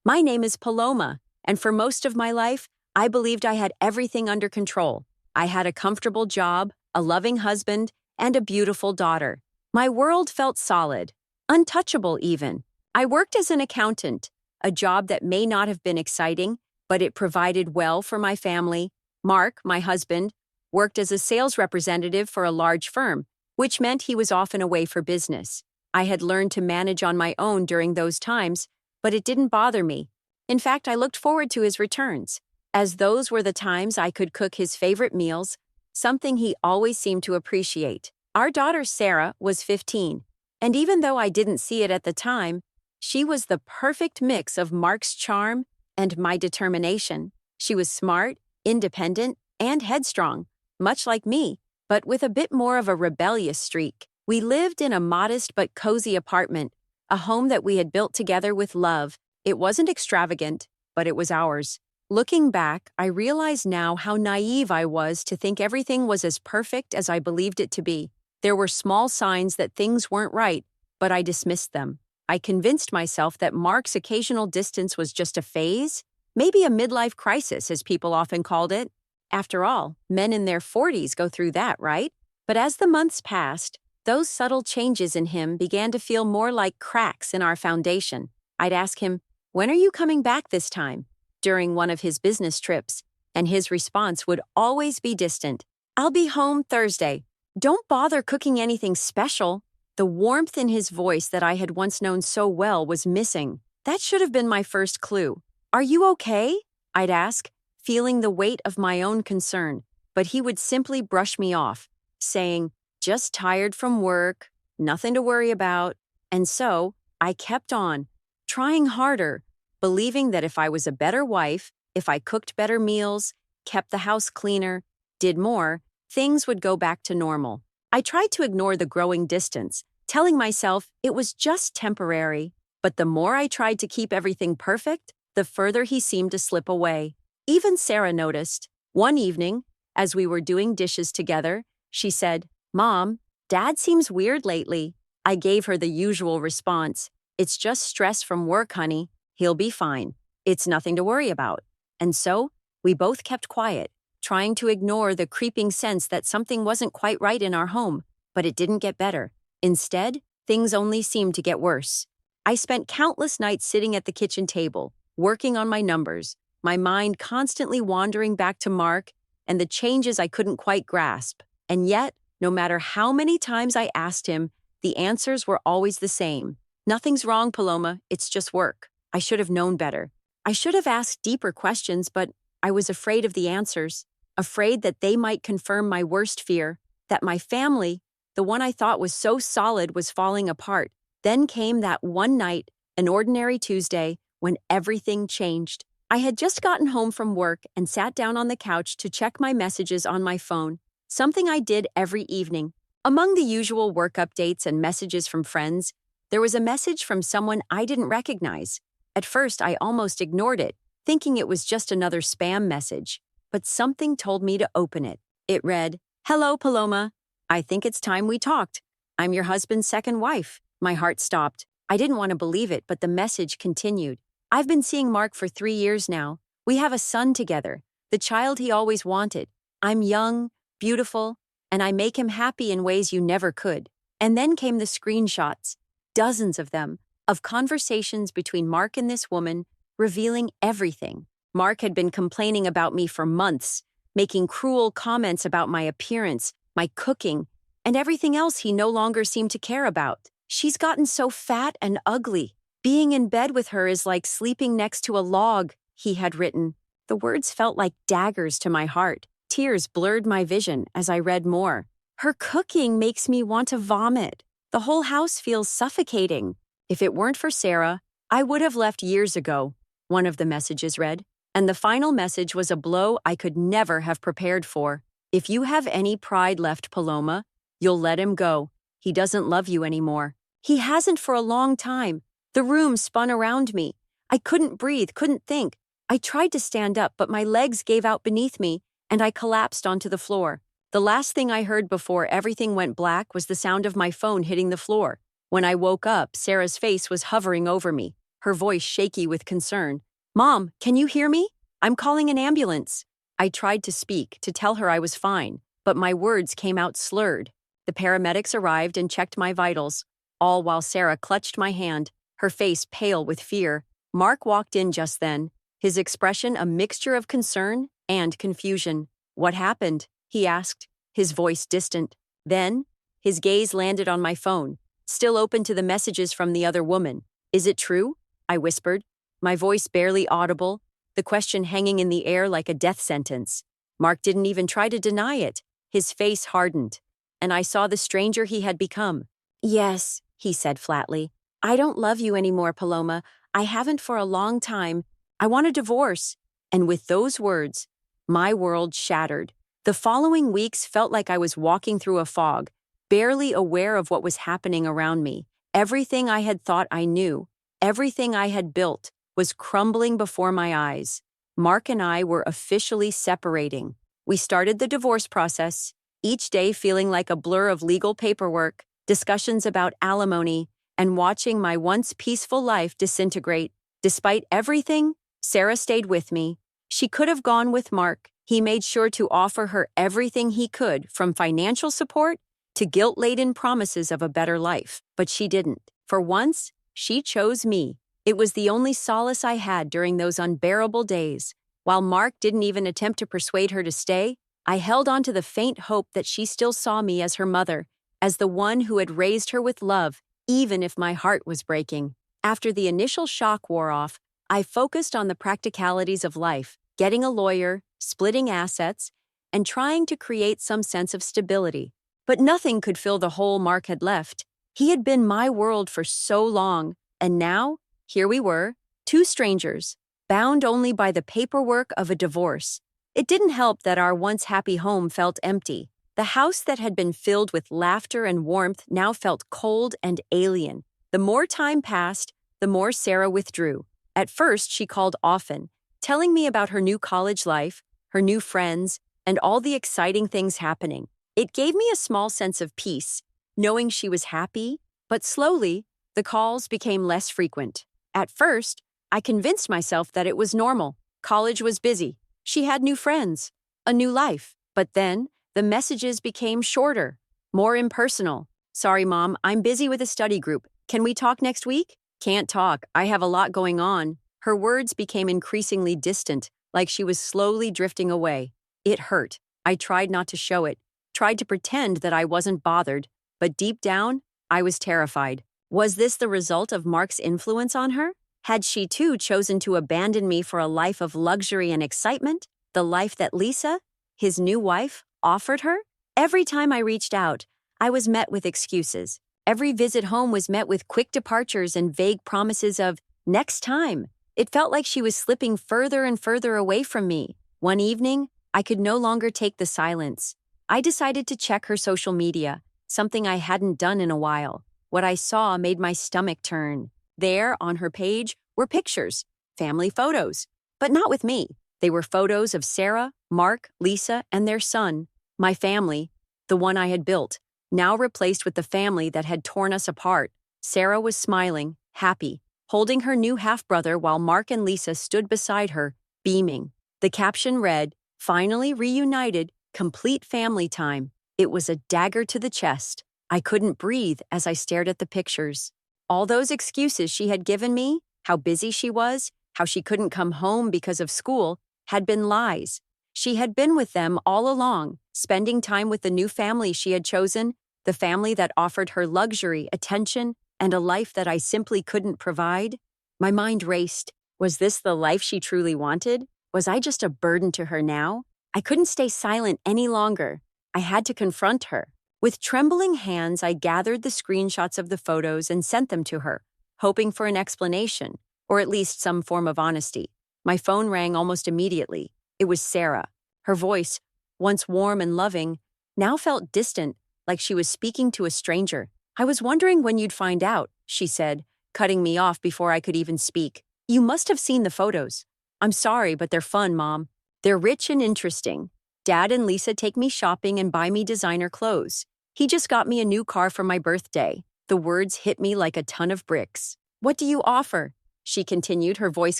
My name is Paloma, and for most of my life, I believed I had everything under control. I had a comfortable job, a loving husband, and a beautiful daughter. My world felt solid, untouchable even. I worked as an accountant, a job that may not have been exciting, but it provided well for my family. Mark, my husband, worked as a sales representative for a large firm, which meant he was often away for business. I had learned to manage on my own during those times, but it didn't bother me. In fact, I looked forward to his returns, as those were the times I could cook his favorite meals, something he always seemed to appreciate. Our daughter Sarah was 15, and even though I didn't see it at the time, she was the perfect mix of Mark's charm and my determination. She was smart, independent, and headstrong, much like me, but with a bit more of a rebellious streak. We lived in a modest but cozy apartment, a home that we had built together with love. It wasn't extravagant, but it was ours. Looking back, I realize now how naive I was to think everything was as perfect as I believed it to be. There were small signs that things weren't right, but I dismissed them. I convinced myself that Mark's occasional distance was just a phase, maybe a midlife crisis, as people often called it. After all, men in their 40s go through that, right? But as the months passed, those subtle changes in him began to feel more like cracks in our foundation. I'd ask him, "When are you coming back this time?" during one of his business trips, and his response would always be distant. "I'll be home Thursday. Don't bother cooking anything special." The warmth in his voice that I had once known so well was missing. That should have been my first clue. "Are you okay?" I'd ask, feeling the weight of my own concern, but he would simply brush me off, saying, "Just tired from work, nothing to worry about." And so, I kept on, trying harder, believing that if I was a better wife, if I cooked better meals, kept the house cleaner, did more, things would go back to normal. I tried to ignore the growing distance, telling myself it was just temporary. But the more I tried to keep everything perfect, the further he seemed to slip away. Even Sarah noticed. One evening, as we were doing dishes together, she said, "Mom, Dad seems weird lately." I gave her the usual response, "It's just stress from work, honey. He'll be fine. It's nothing to worry about." And so, we both kept quiet, trying to ignore the creeping sense that something wasn't quite right in our home. But it didn't get better. Instead, things only seemed to get worse. I spent countless nights sitting at the kitchen table, working on my numbers, my mind constantly wandering back to Mark and the changes I couldn't quite grasp. And yet, no matter how many times I asked him, the answers were always the same. "Nothing's wrong, Paloma. It's just work." I should have known better. I should have asked deeper questions, but I was afraid of the answers, afraid that they might confirm my worst fear, that my family, the one I thought was so solid, was falling apart. Then came that one night, an ordinary Tuesday, when everything changed. I had just gotten home from work and sat down on the couch to check my messages on my phone, something I did every evening. Among the usual work updates and messages from friends, there was a message from someone I didn't recognize. At first, I almost ignored it, thinking it was just another spam message. But something told me to open it. It read, "Hello, Paloma. I think it's time we talked. I'm your husband's second wife." My heart stopped. I didn't want to believe it, but the message continued. "I've been seeing Mark for 3 years now. We have a son together, the child he always wanted. I'm young, beautiful, and I make him happy in ways you never could." And then came the screenshots, dozens of them, of conversations between Mark and this woman, revealing everything. Mark had been complaining about me for months, making cruel comments about my appearance, my cooking, and everything else he no longer seemed to care about. "She's gotten so fat and ugly. Being in bed with her is like sleeping next to a log," he had written. The words felt like daggers to my heart. Tears blurred my vision as I read more. "Her cooking makes me want to vomit. The whole house feels suffocating. If it weren't for Sarah, I would have left years ago," one of the messages read. And the final message was a blow I could never have prepared for. "If you have any pride left, Paloma, you'll let him go. He doesn't love you anymore. He hasn't for a long time." The room spun around me. I couldn't breathe, couldn't think. I tried to stand up, but my legs gave out beneath me, and I collapsed onto the floor. The last thing I heard before everything went black was the sound of my phone hitting the floor. When I woke up, Sarah's face was hovering over me. her voice shaky with concern. "Mom, can you hear me? I'm calling an ambulance." I tried to speak, to tell her I was fine, but my words came out slurred. The paramedics arrived and checked my vitals, all while Sarah clutched my hand, her face pale with fear. Mark walked in just then, his expression a mixture of concern and confusion. "What happened?" he asked, his voice distant. Then, his gaze landed on my phone, still open to the messages from the other woman. "Is it true?" I whispered, my voice barely audible, the question hanging in the air like a death sentence. Mark didn't even try to deny it. His face hardened, and I saw the stranger he had become. "Yes," he said flatly. "I don't love you anymore, Paloma. I haven't for a long time. I want a divorce." And with those words, my world shattered. The following weeks felt like I was walking through a fog, barely aware of what was happening around me. Everything I had thought I knew, everything I had built, was crumbling before my eyes. Mark and I were officially separating. We started the divorce process, each day feeling like a blur of legal paperwork, discussions about alimony, and watching my once peaceful life disintegrate. Despite everything, Sarah stayed with me. She could have gone with Mark. He made sure to offer her everything he could, from financial support to guilt-laden promises of a better life. But she didn't. For once, she chose me. It was the only solace I had during those unbearable days. While Mark didn't even attempt to persuade her to stay, I held on to the faint hope that she still saw me as her mother, as the one who had raised her with love, even if my heart was breaking. After the initial shock wore off, I focused on the practicalities of life, getting a lawyer, splitting assets, and trying to create some sense of stability. But nothing could fill the hole Mark had left. He had been my world for so long, and now, here we were, two strangers, bound only by the paperwork of a divorce. It didn't help that our once happy home felt empty. The house that had been filled with laughter and warmth now felt cold and alien. The more time passed, the more Sarah withdrew. At first, she called often, telling me about her new college life, her new friends, and all the exciting things happening. It gave me a small sense of peace, knowing she was happy, but slowly, the calls became less frequent. At first, I convinced myself that it was normal. College was busy. She had new friends, a new life. But then, the messages became shorter, more impersonal. "Sorry, Mom, I'm busy with a study group. Can we talk next week?" "Can't talk. I have a lot going on." Her words became increasingly distant, like she was slowly drifting away. It hurt. I tried not to show it, tried to pretend that I wasn't bothered, but deep down, I was terrified. Was this the result of Mark's influence on her? Had she too chosen to abandon me for a life of luxury and excitement? The life that Lisa, his new wife, offered her? Every time I reached out, I was met with excuses. Every visit home was met with quick departures and vague promises of next time. It felt like she was slipping further and further away from me. One evening, I could no longer take the silence. I decided to check her social media, something I hadn't done in a while. What I saw made my stomach turn. There, on her page, were pictures, family photos, but not with me. They were photos of Sarah, Mark, Lisa, and their son. My family, the one I had built, now replaced with the family that had torn us apart. Sarah was smiling, happy, holding her new half-brother while Mark and Lisa stood beside her, beaming. The caption read, "Finally reunited, complete family time." It was a dagger to the chest. I couldn't breathe as I stared at the pictures. All those excuses she had given me, how busy she was, how she couldn't come home because of school, had been lies. She had been with them all along, spending time with the new family she had chosen, the family that offered her luxury, attention, and a life that I simply couldn't provide. My mind raced. Was this the life she truly wanted? Was I just a burden to her now? I couldn't stay silent any longer. I had to confront her. With trembling hands, I gathered the screenshots of the photos and sent them to her, hoping for an explanation, or at least some form of honesty. My phone rang almost immediately. It was Sarah. Her voice, once warm and loving, now felt distant, like she was speaking to a stranger. "I was wondering when you'd find out," she said, cutting me off before I could even speak. "You must have seen the photos." "I'm sorry, but they're fun, Mom. They're rich and interesting. Dad and Lisa take me shopping and buy me designer clothes. He just got me a new car for my birthday." The words hit me like a ton of bricks. "What do you offer?" she continued, her voice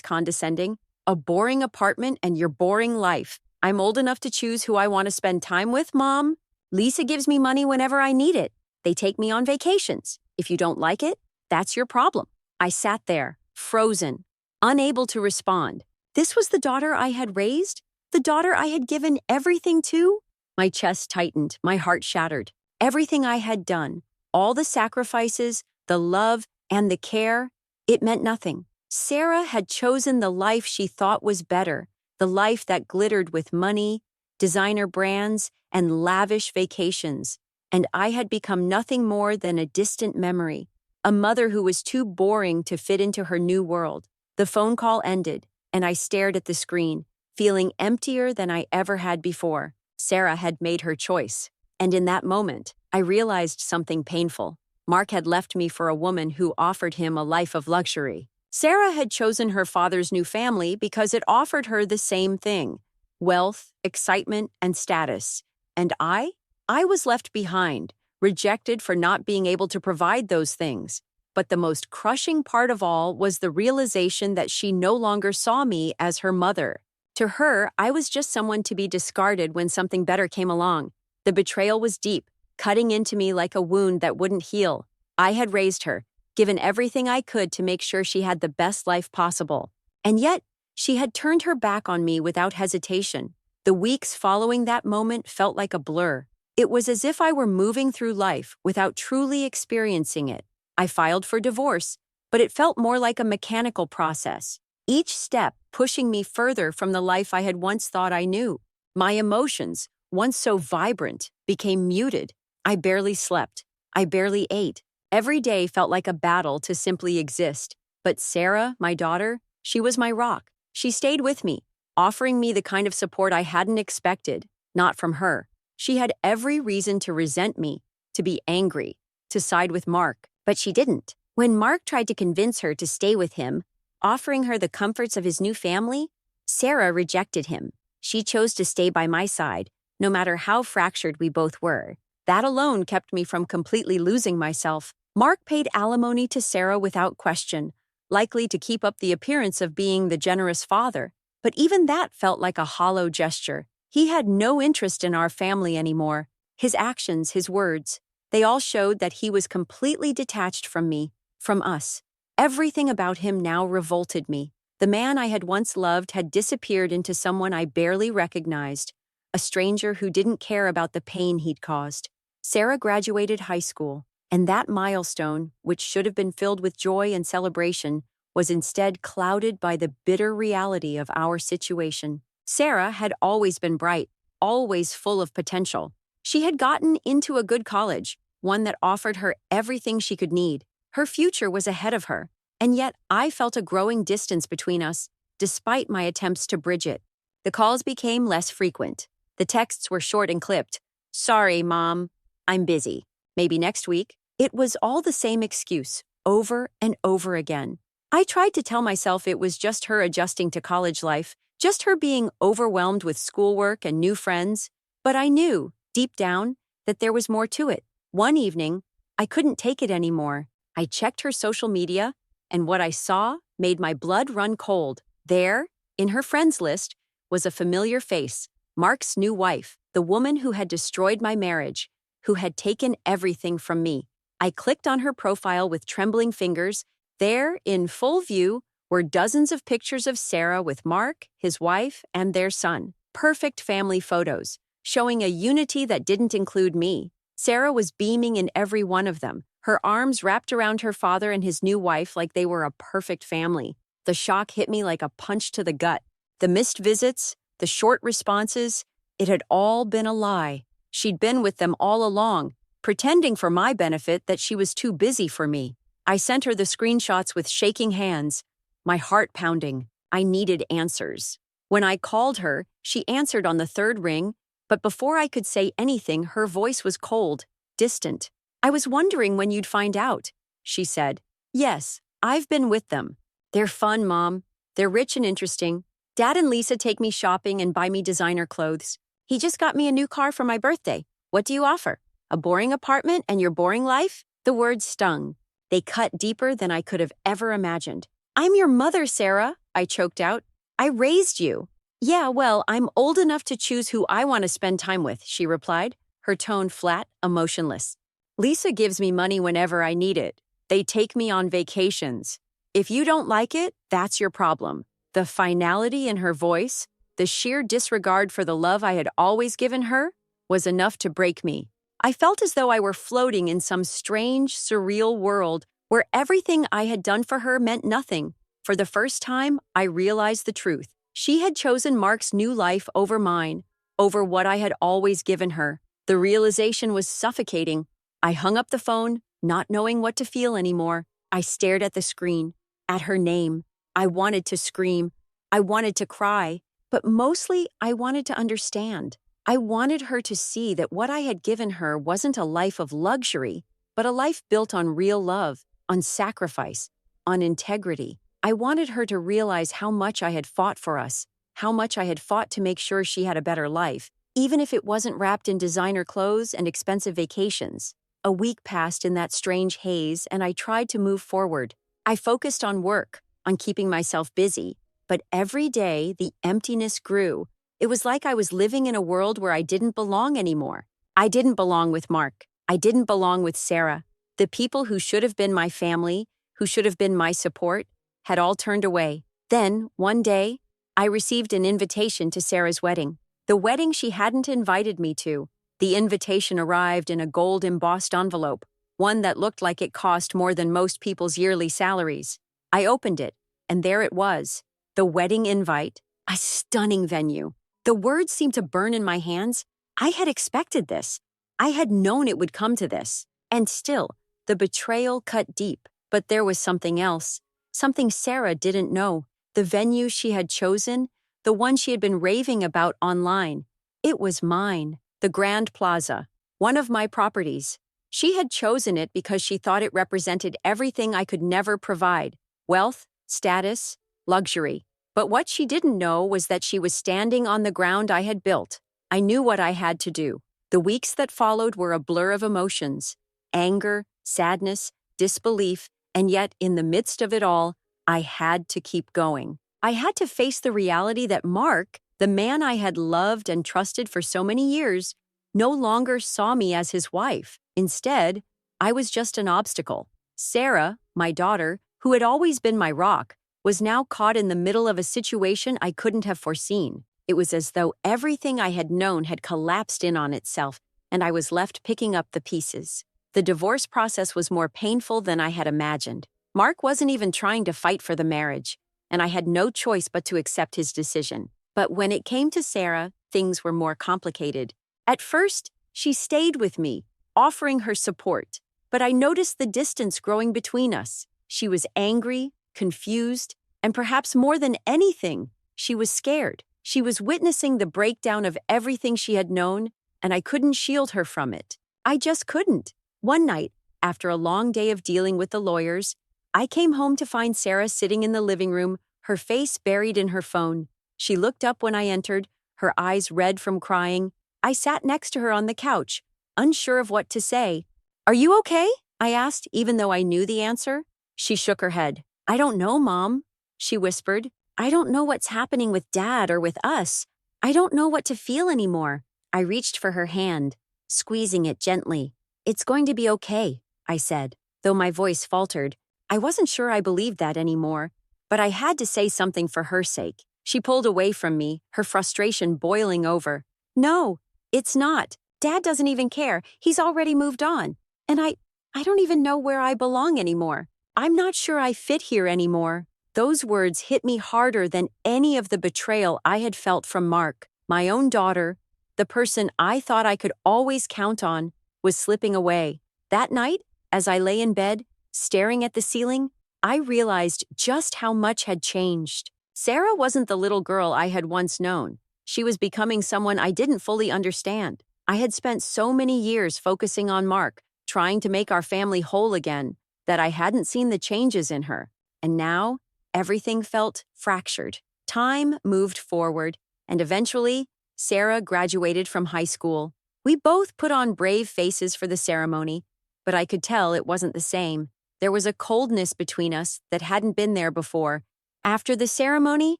condescending. A boring apartment and your boring life. I'm old enough to choose who I want to spend time with, Mom. Lisa gives me money whenever I need it. They take me on vacations. If you don't like it, that's your problem. I sat there, frozen, unable to respond. This was the daughter I had raised? The daughter I had given everything to? My chest tightened, my heart shattered. Everything I had done, all the sacrifices, the love, and the care, it meant nothing. Sarah had chosen the life she thought was better, the life that glittered with money, designer brands, and lavish vacations. And I had become nothing more than a distant memory, a mother who was too boring to fit into her new world. The phone call ended, and I stared at the screen, feeling emptier than I ever had before. Sarah had made her choice. And in that moment, I realized something painful. Mark had left me for a woman who offered him a life of luxury. Sarah had chosen her father's new family because it offered her the same thing: wealth, excitement, and status. And I was left behind, rejected for not being able to provide those things. But the most crushing part of all was the realization that she no longer saw me as her mother. To her, I was just someone to be discarded when something better came along. The betrayal was deep, cutting into me like a wound that wouldn't heal. I had raised her, given everything I could to make sure she had the best life possible. And yet, she had turned her back on me without hesitation. The weeks following that moment felt like a blur. It was as if I were moving through life without truly experiencing it. I filed for divorce, but it felt more like a mechanical process, each step pushing me further from the life I had once thought I knew. My emotions, once so vibrant, became muted. I barely slept. I barely ate. Every day felt like a battle to simply exist. But Sarah, my daughter, she was my rock. She stayed with me, offering me the kind of support I hadn't expected, not from her. She had every reason to resent me, to be angry, to side with Mark, but she didn't. When Mark tried to convince her to stay with him, offering her the comforts of his new family, Sarah rejected him. She chose to stay by my side, no matter how fractured we both were. That alone kept me from completely losing myself. Mark paid alimony to Sarah without question, likely to keep up the appearance of being the generous father. But even that felt like a hollow gesture. He had no interest in our family anymore. His actions, his words, they all showed that he was completely detached from me, from us. Everything about him now revolted me. The man I had once loved had disappeared into someone I barely recognized, a stranger who didn't care about the pain he'd caused. Sarah graduated high school, and that milestone, which should have been filled with joy and celebration, was instead clouded by the bitter reality of our situation. Sarah had always been bright, always full of potential. She had gotten into a good college, one that offered her everything she could need. Her future was ahead of her, and yet I felt a growing distance between us, despite my attempts to bridge it. The calls became less frequent. The texts were short and clipped. "Sorry, Mom. I'm busy. Maybe next week." It was all the same excuse, over and over again. I tried to tell myself it was just her adjusting to college life, just her being overwhelmed with schoolwork and new friends. But I knew, deep down, that there was more to it. One evening, I couldn't take it anymore. I checked her social media, and what I saw made my blood run cold. There, in her friends list, was a familiar face, Mark's new wife, the woman who had destroyed my marriage, who had taken everything from me. I clicked on her profile with trembling fingers. There, in full view, were dozens of pictures of Sarah with Mark, his wife, and their son. Perfect family photos, showing a unity that didn't include me. Sarah was beaming in every one of them, her arms wrapped around her father and his new wife like they were a perfect family. The shock hit me like a punch to the gut. The missed visits, the short responses, it had all been a lie. She'd been with them all along, pretending for my benefit that she was too busy for me. I sent her the screenshots with shaking hands, my heart pounding. I needed answers. When I called her, she answered on the third ring, but before I could say anything, her voice was cold, distant. "I was wondering when you'd find out," she said. "Yes, I've been with them. They're fun, Mom. They're rich and interesting. Dad and Lisa take me shopping and buy me designer clothes. He just got me a new car for my birthday. What do you offer? A boring apartment and your boring life?" The words stung. They cut deeper than I could have ever imagined. I'm your mother, Sarah, I choked out. I raised you. Yeah, well, I'm old enough to choose who I want to spend time with, she replied, her tone flat, emotionless. Lisa gives me money whenever I need it. They take me on vacations. If you don't like it, that's your problem. The finality in her voice, the sheer disregard for the love I had always given her, was enough to break me. I felt as though I were floating in some strange, surreal world where everything I had done for her meant nothing. For the first time, I realized the truth. She had chosen Mark's new life over mine, over what I had always given her. The realization was suffocating. I hung up the phone, not knowing what to feel anymore. I stared at the screen, at her name. I wanted to scream. I wanted to cry. But mostly, I wanted to understand. I wanted her to see that what I had given her wasn't a life of luxury, but a life built on real love, on sacrifice, on integrity. I wanted her to realize how much I had fought for us, how much I had fought to make sure she had a better life, even if it wasn't wrapped in designer clothes and expensive vacations. A week passed in that strange haze, and I tried to move forward. I focused on work, on keeping myself busy, but every day the emptiness grew. It was like I was living in a world where I didn't belong anymore. I didn't belong with Mark. I didn't belong with Sarah. The people who should have been my family, who should have been my support, had all turned away. Then, one day, I received an invitation to Sarah's wedding. The wedding she hadn't invited me to. The invitation arrived in a gold-embossed envelope, one that looked like it cost more than most people's yearly salaries. I opened it, and there it was, the wedding invite, a stunning venue. The words seemed to burn in my hands. I had expected this. I had known it would come to this. And still, the betrayal cut deep. But there was something else. Something Sarah didn't know. The venue she had chosen, the one she had been raving about online. It was mine, the Grand Plaza, one of my properties. She had chosen it because she thought it represented everything I could never provide: wealth, status, luxury. But what she didn't know was that she was standing on the ground I had built. I knew what I had to do. The weeks that followed were a blur of emotions: anger, sadness, disbelief, and yet in the midst of it all, I had to keep going. I had to face the reality that Mark, the man I had loved and trusted for so many years, no longer saw me as his wife. Instead, I was just an obstacle. Sarah, my daughter, who had always been my rock, was now caught in the middle of a situation I couldn't have foreseen. It was as though everything I had known had collapsed in on itself, and I was left picking up the pieces. The divorce process was more painful than I had imagined. Mark wasn't even trying to fight for the marriage, and I had no choice but to accept his decision. But when it came to Sarah, things were more complicated. At first, she stayed with me, offering her support, but I noticed the distance growing between us. She was angry, confused, and perhaps more than anything, she was scared. She was witnessing the breakdown of everything she had known, and I couldn't shield her from it. I just couldn't. One night, after a long day of dealing with the lawyers, I came home to find Sarah sitting in the living room, her face buried in her phone. She looked up when I entered, her eyes red from crying. I sat next to her on the couch, unsure of what to say. "Are you okay?" I asked, even though I knew the answer. She shook her head. "I don't know, Mom," she whispered. "I don't know what's happening with Dad or with us. I don't know what to feel anymore." I reached for her hand, squeezing it gently. "It's going to be okay," I said, though my voice faltered. I wasn't sure I believed that anymore, but I had to say something for her sake. She pulled away from me, her frustration boiling over. "No, it's not. Dad doesn't even care. He's already moved on. And I don't even know where I belong anymore. I'm not sure I fit here anymore." Those words hit me harder than any of the betrayal I had felt from Mark. My own daughter, the person I thought I could always count on, was slipping away. That night, as I lay in bed, staring at the ceiling, I realized just how much had changed. Sarah wasn't the little girl I had once known. She was becoming someone I didn't fully understand. I had spent so many years focusing on Mark, trying to make our family whole again, that I hadn't seen the changes in her. And now, everything felt fractured. Time moved forward, and eventually, Sarah graduated from high school. We both put on brave faces for the ceremony, but I could tell it wasn't the same. There was a coldness between us that hadn't been there before. After the ceremony,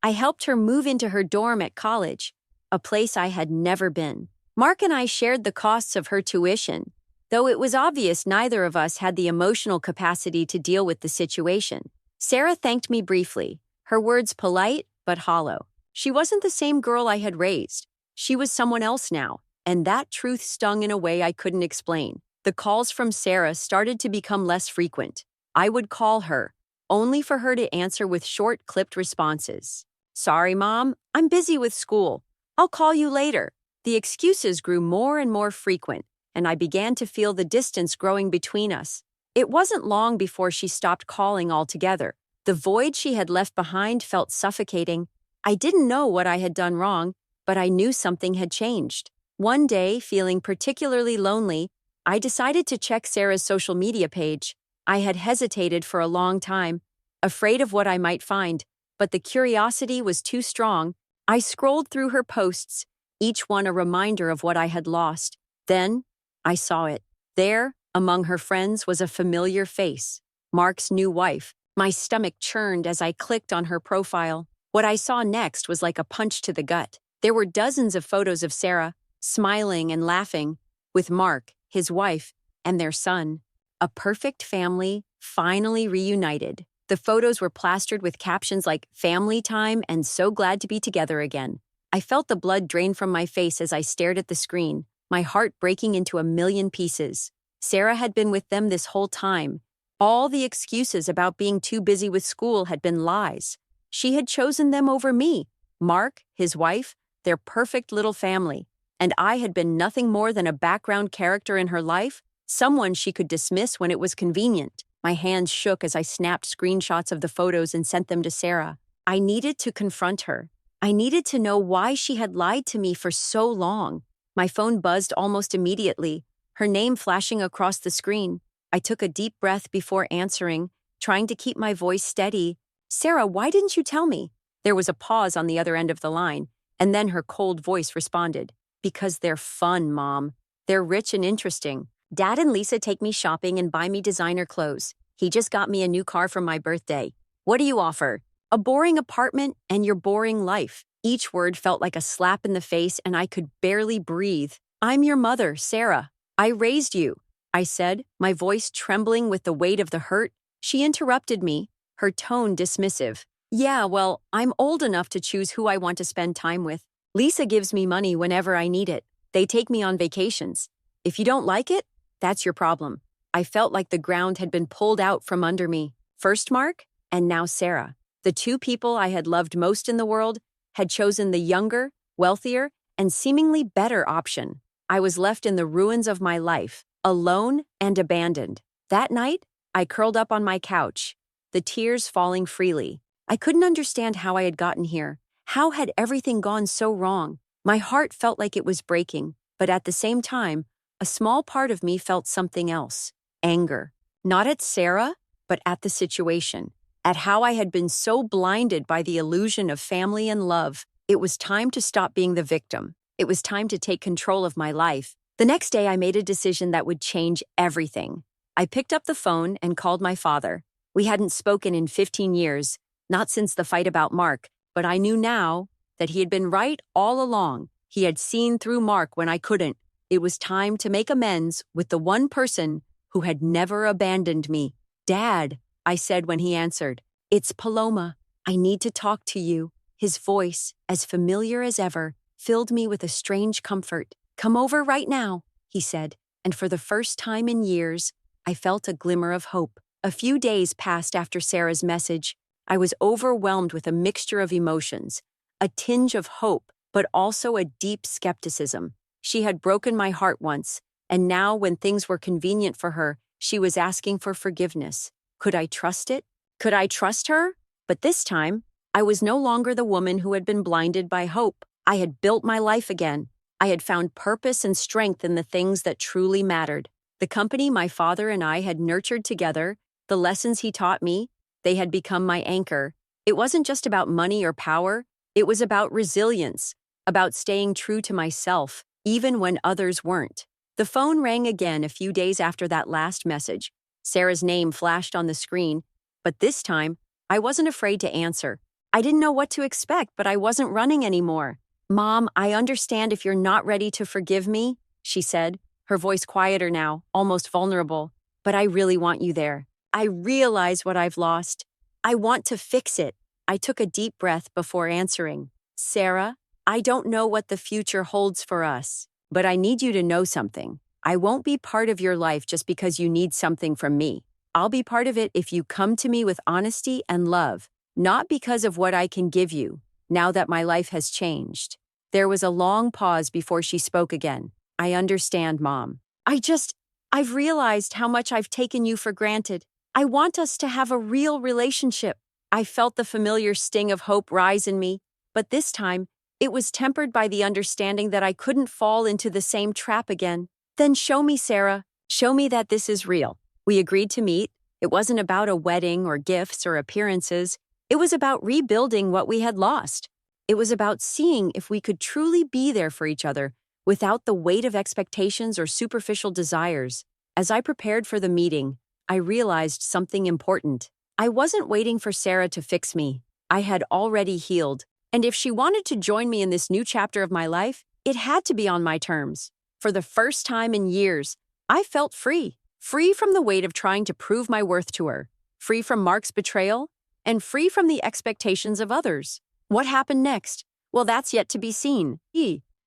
I helped her move into her dorm at college, a place I had never been. Mark and I shared the costs of her tuition, though it was obvious neither of us had the emotional capacity to deal with the situation. Sarah thanked me briefly, her words polite but hollow. She wasn't the same girl I had raised. She was someone else now, and that truth stung in a way I couldn't explain. The calls from Sarah started to become less frequent. I would call her, only for her to answer with short, clipped responses. "Sorry, Mom, I'm busy with school. I'll call you later." The excuses grew more and more frequent, and I began to feel the distance growing between us. It wasn't long before she stopped calling altogether. The void she had left behind felt suffocating. I didn't know what I had done wrong, but I knew something had changed. One day, feeling particularly lonely, I decided to check Sarah's social media page. I had hesitated for a long time, afraid of what I might find, but the curiosity was too strong. I scrolled through her posts, each one a reminder of what I had lost. Then, I saw it. There, among her friends, was a familiar face, Mark's new wife. My stomach churned as I clicked on her profile. What I saw next was like a punch to the gut. There were dozens of photos of Sarah, smiling and laughing, with Mark, his wife, and their son. A perfect family, finally reunited. The photos were plastered with captions like "family time" and "so glad to be together again." I felt the blood drain from my face as I stared at the screen, my heart breaking into a million pieces. Sarah had been with them this whole time. All the excuses about being too busy with school had been lies. She had chosen them over me, Mark, his wife, their perfect little family. And I had been nothing more than a background character in her life, someone she could dismiss when it was convenient. My hands shook as I snapped screenshots of the photos and sent them to Sarah. I needed to confront her. I needed to know why she had lied to me for so long. My phone buzzed almost immediately, her name flashing across the screen. I took a deep breath before answering, trying to keep my voice steady. "Sarah, why didn't you tell me?" There was a pause on the other end of the line, and then her cold voice responded. "Because they're fun, Mom. They're rich and interesting. Dad and Lisa take me shopping and buy me designer clothes. He just got me a new car for my birthday. What do you offer? A boring apartment and your boring life." Each word felt like a slap in the face, and I could barely breathe. "I'm your mother, Sarah. I raised you," I said, my voice trembling with the weight of the hurt. She interrupted me, her tone dismissive. "Yeah, well, I'm old enough to choose who I want to spend time with. Lisa gives me money whenever I need it. They take me on vacations. If you don't like it, that's your problem." I felt like the ground had been pulled out from under me. First Mark, and now Sarah. The two people I had loved most in the world had chosen the younger, wealthier, and seemingly better option. I was left in the ruins of my life, alone and abandoned. That night, I curled up on my couch, the tears falling freely. I couldn't understand how I had gotten here. How had everything gone so wrong? My heart felt like it was breaking, but at the same time, a small part of me felt something else. Anger. Not at Sarah, but at the situation. At how I had been so blinded by the illusion of family and love. It was time to stop being the victim. It was time to take control of my life. The next day, I made a decision that would change everything. I picked up the phone and called my father. We hadn't spoken in 15 years, not since the fight about Mark, but I knew now that he had been right all along. He had seen through Mark when I couldn't. It was time to make amends with the one person who had never abandoned me. "Dad," I said when he answered. "It's Paloma. I need to talk to you." His voice, as familiar as ever, filled me with a strange comfort. "Come over right now," he said, and for the first time in years, I felt a glimmer of hope. A few days passed after Sarah's message. I was overwhelmed with a mixture of emotions, a tinge of hope, but also a deep skepticism. She had broken my heart once, and now when things were convenient for her, she was asking for forgiveness. Could I trust it? Could I trust her? But this time, I was no longer the woman who had been blinded by hope. I had built my life again. I had found purpose and strength in the things that truly mattered. The company my father and I had nurtured together, the lessons he taught me, they had become my anchor. It wasn't just about money or power. It was about resilience, about staying true to myself, even when others weren't. The phone rang again a few days after that last message. Sarah's name flashed on the screen, but this time, I wasn't afraid to answer. I didn't know what to expect, but I wasn't running anymore. Mom, I understand if you're not ready to forgive me, she said, her voice quieter now, almost vulnerable. But I really want you there. I realize what I've lost. I want to fix it. I took a deep breath before answering. Sarah, I don't know what the future holds for us, but I need you to know something. I won't be part of your life just because you need something from me. I'll be part of it if you come to me with honesty and love, not because of what I can give you, now that my life has changed. There was a long pause before she spoke again. I understand, Mom. I've realized how much I've taken you for granted. I want us to have a real relationship. I felt the familiar sting of hope rise in me, but this time, it was tempered by the understanding that I couldn't fall into the same trap again. Then show me, Sarah. Show me that this is real. We agreed to meet. It wasn't about a wedding or gifts or appearances. It was about rebuilding what we had lost. It was about seeing if we could truly be there for each other without the weight of expectations or superficial desires. As I prepared for the meeting, I realized something important. I wasn't waiting for Sarah to fix me. I had already healed. And if she wanted to join me in this new chapter of my life, it had to be on my terms. For the first time in years, I felt free. Free from the weight of trying to prove my worth to her. Free from Mark's betrayal. And free from the expectations of others. What happened next? Well, that's yet to be seen.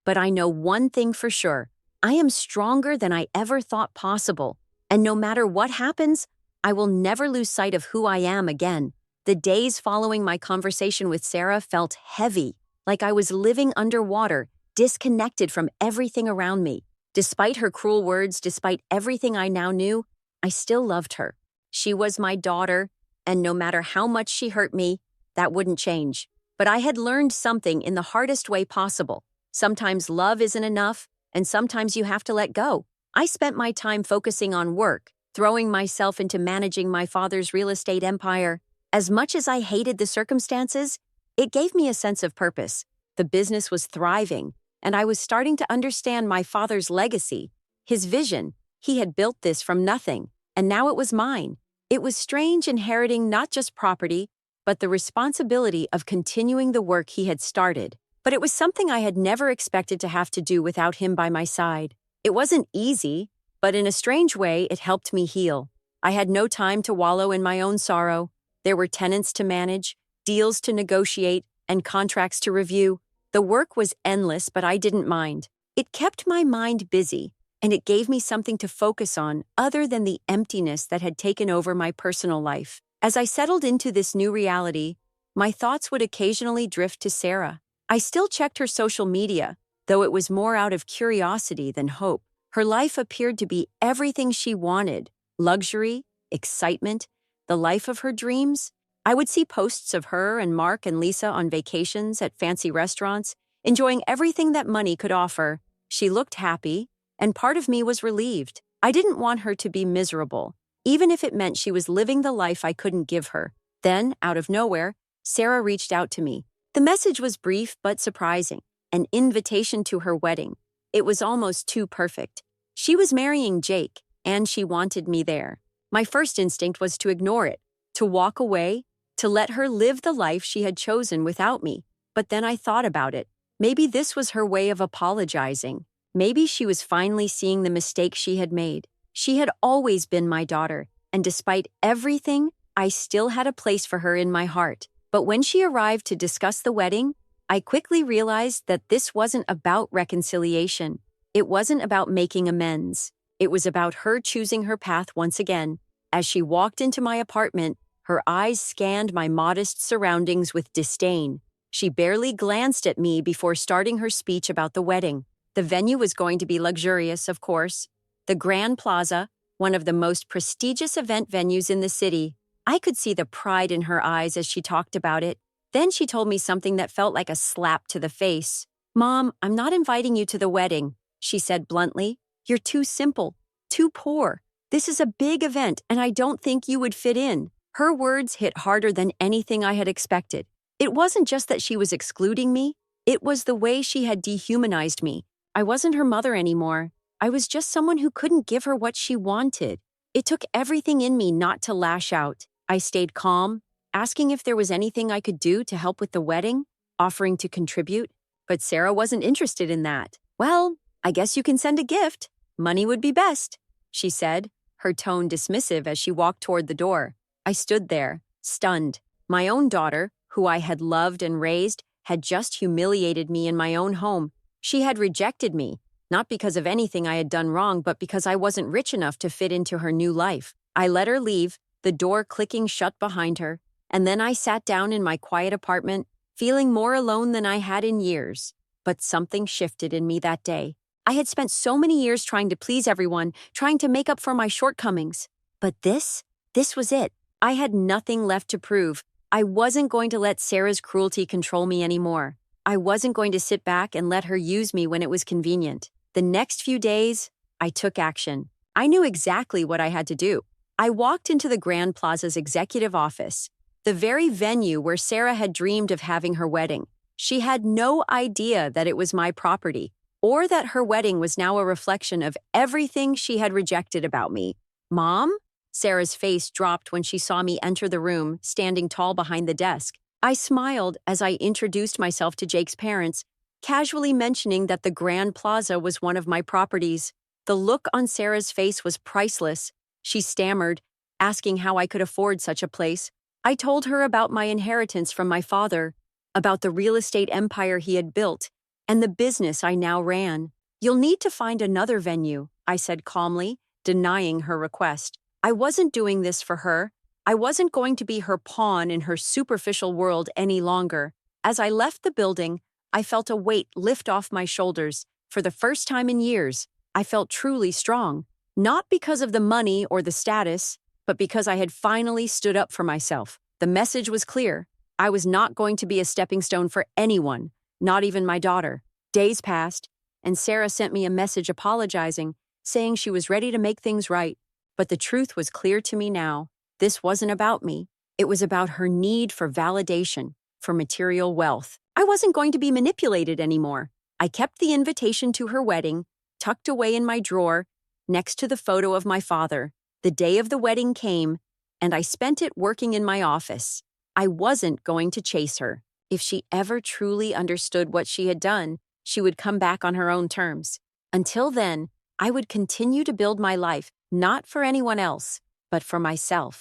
But I know one thing for sure. I am stronger than I ever thought possible. And no matter what happens, I will never lose sight of who I am again. The days following my conversation with Sarah felt heavy, like I was living underwater, disconnected from everything around me. Despite her cruel words, despite everything I now knew, I still loved her. She was my daughter, and no matter how much she hurt me, that wouldn't change. But I had learned something in the hardest way possible. Sometimes love isn't enough, and sometimes you have to let go. I spent my time focusing on work, throwing myself into managing my father's real estate empire. As much as I hated the circumstances, it gave me a sense of purpose. The business was thriving, and I was starting to understand my father's legacy, his vision. He had built this from nothing, and now it was mine. It was strange inheriting not just property, but the responsibility of continuing the work he had started. But it was something I had never expected to have to do without him by my side. It wasn't easy, but in a strange way, it helped me heal. I had no time to wallow in my own sorrow. There were tenants to manage, deals to negotiate, and contracts to review. The work was endless, but I didn't mind. It kept my mind busy, and it gave me something to focus on other than the emptiness that had taken over my personal life. As I settled into this new reality, my thoughts would occasionally drift to Sarah. I still checked her social media, though it was more out of curiosity than hope. Her life appeared to be everything she wanted: luxury, excitement, the life of her dreams. I would see posts of her and Mark and Lisa on vacations at fancy restaurants, enjoying everything that money could offer. She looked happy, and part of me was relieved. I didn't want her to be miserable, even if it meant she was living the life I couldn't give her. Then, out of nowhere, Sarah reached out to me. The message was brief but surprising, an invitation to her wedding. It was almost too perfect. She was marrying Jake, and she wanted me there. My first instinct was to ignore it, to walk away, to let her live the life she had chosen without me. But then I thought about it. Maybe this was her way of apologizing. Maybe she was finally seeing the mistake she had made. She had always been my daughter, and despite everything, I still had a place for her in my heart. But when she arrived to discuss the wedding, I quickly realized that this wasn't about reconciliation. It wasn't about making amends. It was about her choosing her path once again. As she walked into my apartment, her eyes scanned my modest surroundings with disdain. She barely glanced at me before starting her speech about the wedding. The venue was going to be luxurious, of course. The Grand Plaza, one of the most prestigious event venues in the city. I could see the pride in her eyes as she talked about it. Then she told me something that felt like a slap to the face. "Mom, I'm not inviting you to the wedding," she said bluntly. "You're too simple, too poor. This is a big event, and I don't think you would fit in." Her words hit harder than anything I had expected. It wasn't just that she was excluding me. It was the way she had dehumanized me. I wasn't her mother anymore. I was just someone who couldn't give her what she wanted. It took everything in me not to lash out. I stayed calm, asking if there was anything I could do to help with the wedding, offering to contribute, but Sarah wasn't interested in that. Well, I guess you can send a gift. Money would be best, she said, her tone dismissive as she walked toward the door. I stood there, stunned. My own daughter, who I had loved and raised, had just humiliated me in my own home. She had rejected me, not because of anything I had done wrong, but because I wasn't rich enough to fit into her new life. I let her leave, the door clicking shut behind her, and then I sat down in my quiet apartment, feeling more alone than I had in years. But something shifted in me that day. I had spent so many years trying to please everyone, trying to make up for my shortcomings. But this was it. I had nothing left to prove. I wasn't going to let Sarah's cruelty control me anymore. I wasn't going to sit back and let her use me when it was convenient. The next few days, I took action. I knew exactly what I had to do. I walked into the Grand Plaza's executive office, the very venue where Sarah had dreamed of having her wedding. She had no idea that it was my property, or that her wedding was now a reflection of everything she had rejected about me. Mom? Sarah's face dropped when she saw me enter the room, standing tall behind the desk. I smiled as I introduced myself to Jake's parents, casually mentioning that the Grand Plaza was one of my properties. The look on Sarah's face was priceless. She stammered, asking how I could afford such a place. I told her about my inheritance from my father, about the real estate empire he had built, and the business I now ran. You'll need to find another venue, I said calmly, denying her request. I wasn't doing this for her. I wasn't going to be her pawn in her superficial world any longer. As I left the building, I felt a weight lift off my shoulders. For the first time in years, I felt truly strong. Not because of the money or the status, but because I had finally stood up for myself. The message was clear. I was not going to be a stepping stone for anyone, not even my daughter. Days passed, and Sarah sent me a message apologizing, saying she was ready to make things right. But the truth was clear to me now. This wasn't about me. It was about her need for validation, for material wealth. I wasn't going to be manipulated anymore. I kept the invitation to her wedding, tucked away in my drawer, next to the photo of my father. The day of the wedding came, and I spent it working in my office. I wasn't going to chase her. If she ever truly understood what she had done, she would come back on her own terms. Until then, I would continue to build my life, not for anyone else, but for myself.